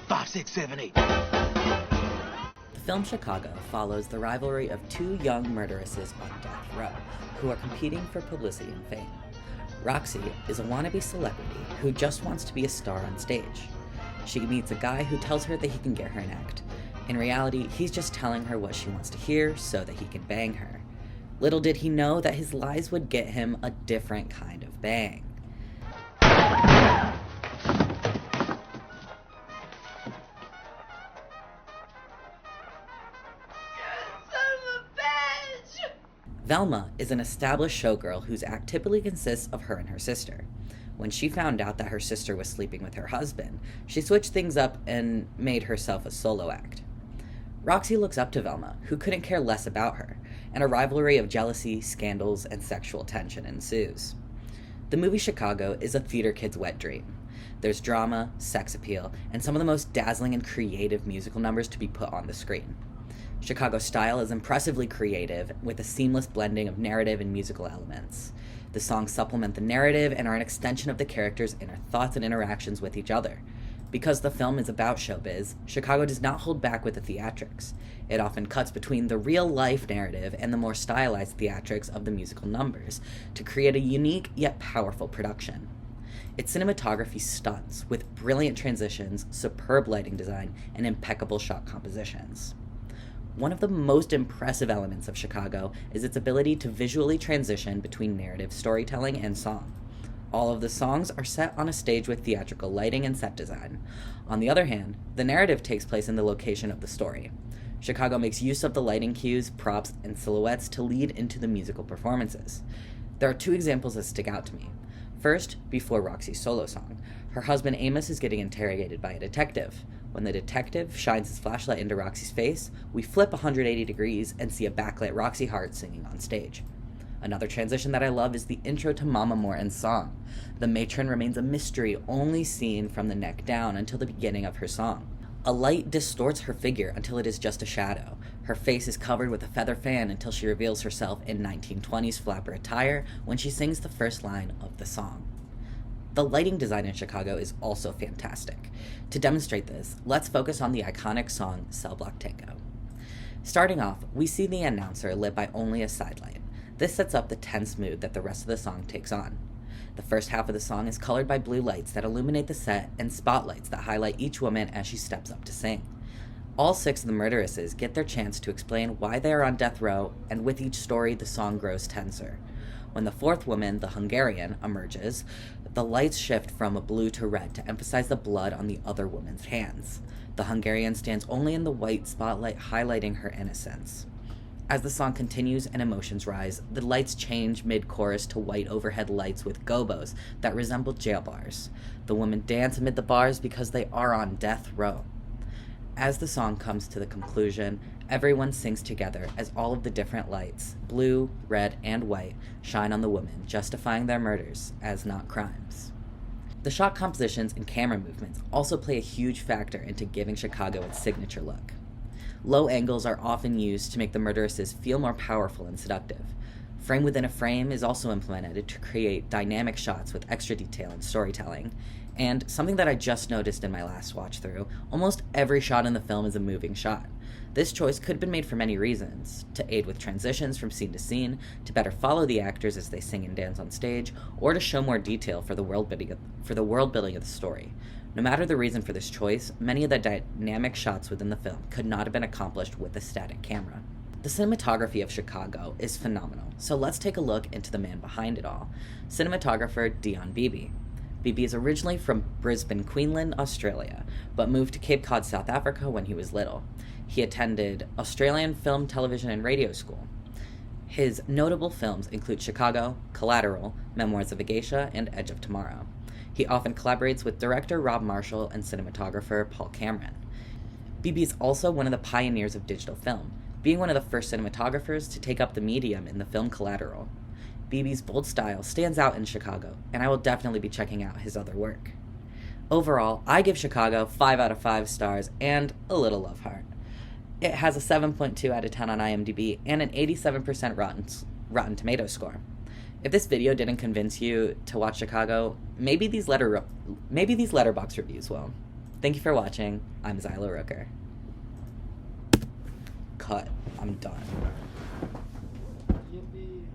5, 6, 7, 8. The film Chicago follows the rivalry of two young murderesses on death row who are competing for publicity and fame. Roxy is a wannabe celebrity who just wants to be a star on stage. She meets a guy who tells her that he can get her an act. In reality, he's just telling her what she wants to hear so that he can bang her. Little did he know that his lies would get him a different kind of bang. Velma is an established showgirl whose act typically consists of her and her sister. When she found out that her sister was sleeping with her husband, she switched things up and made herself a solo act. Roxy looks up to Velma, who couldn't care less about her, and a rivalry of jealousy, scandals, and sexual tension ensues. The movie Chicago is a theater kid's wet dream. There's drama, sex appeal, and some of the most dazzling and creative musical numbers to be put on the screen. Chicago's style is impressively creative, with a seamless blending of narrative and musical elements. The songs supplement the narrative and are an extension of the characters' inner thoughts and interactions with each other. Because the film is about showbiz, Chicago does not hold back with the theatrics. It often cuts between the real-life narrative and the more stylized theatrics of the musical numbers to create a unique yet powerful production. Its cinematography stunts, with brilliant transitions, superb lighting design, and impeccable shot compositions. One of the most impressive elements of Chicago is its ability to visually transition between narrative storytelling and song. All of the songs are set on a stage with theatrical lighting and set design. On the other hand, the narrative takes place in the location of the story. Chicago makes use of the lighting cues, props, and silhouettes to lead into the musical performances. There are two examples that stick out to me. First, before Roxy's solo song, her husband Amos is getting interrogated by a detective. When the detective shines his flashlight into Roxy's face, we flip 180 degrees and see a backlit Roxy Hart singing on stage. Another transition that I love is the intro to Mama Morton's song. The matron remains a mystery only seen from the neck down until the beginning of her song. A light distorts her figure until it is just a shadow. Her face is covered with a feather fan until she reveals herself in 1920s flapper attire when she sings the first line of the song. The lighting design in Chicago is also fantastic. To demonstrate this, let's focus on the iconic song Cell Block Tango. Starting off, we see the announcer lit by only a sidelight. This sets up the tense mood that the rest of the song takes on. The first half of the song is colored by blue lights that illuminate the set and spotlights that highlight each woman as she steps up to sing. All 6 of the murderesses get their chance to explain why they are on death row, and with each story, the song grows tenser. When the 4th woman, the Hungarian, emerges, the lights shift from blue to red to emphasize the blood on the other woman's hands. The Hungarian stands only in the white spotlight, highlighting her innocence. As the song continues and emotions rise, the lights change mid-chorus to white overhead lights with gobos that resemble jail bars. The women dance amid the bars because they are on death row. As the song comes to the conclusion, everyone sings together as all of the different lights, blue, red, and white, shine on the women, justifying their murders as not crimes. The shot compositions and camera movements also play a huge factor into giving Chicago its signature look. Low angles are often used to make the murderesses feel more powerful and seductive. Frame within a frame is also implemented to create dynamic shots with extra detail and storytelling. And something that I just noticed in my last watch through, almost every shot in the film is a moving shot. This choice could have been made for many reasons: to aid with transitions from scene to scene, to better follow the actors as they sing and dance on stage, or to show more detail for the world building of the story. No matter the reason for this choice, many of the dynamic shots within the film could not have been accomplished with a static camera. The cinematography of Chicago is phenomenal, so let's take a look into the man behind it all, cinematographer Dion Beebe. Beebe is originally from Brisbane, Queensland, Australia, but moved to Cape Cod, South Africa when he was little. He attended Australian Film, Television, and Radio School. His notable films include Chicago, Collateral, Memoirs of a Geisha, and Edge of Tomorrow. He often collaborates with director Rob Marshall and cinematographer Paul Cameron. Beebe is also one of the pioneers of digital film, being one of the first cinematographers to take up the medium in the film Collateral. Beebe's bold style stands out in Chicago, and I will definitely be checking out his other work. Overall, I give Chicago 5 out of 5 stars and a little love heart. It has a 7.2 out of 10 on IMDb and an 87% Rotten Tomatoes score. If this video didn't convince you to watch Chicago, maybe these Letterboxd reviews will. Thank you for watching. I'm Zyla Rooker. Cut. I'm done.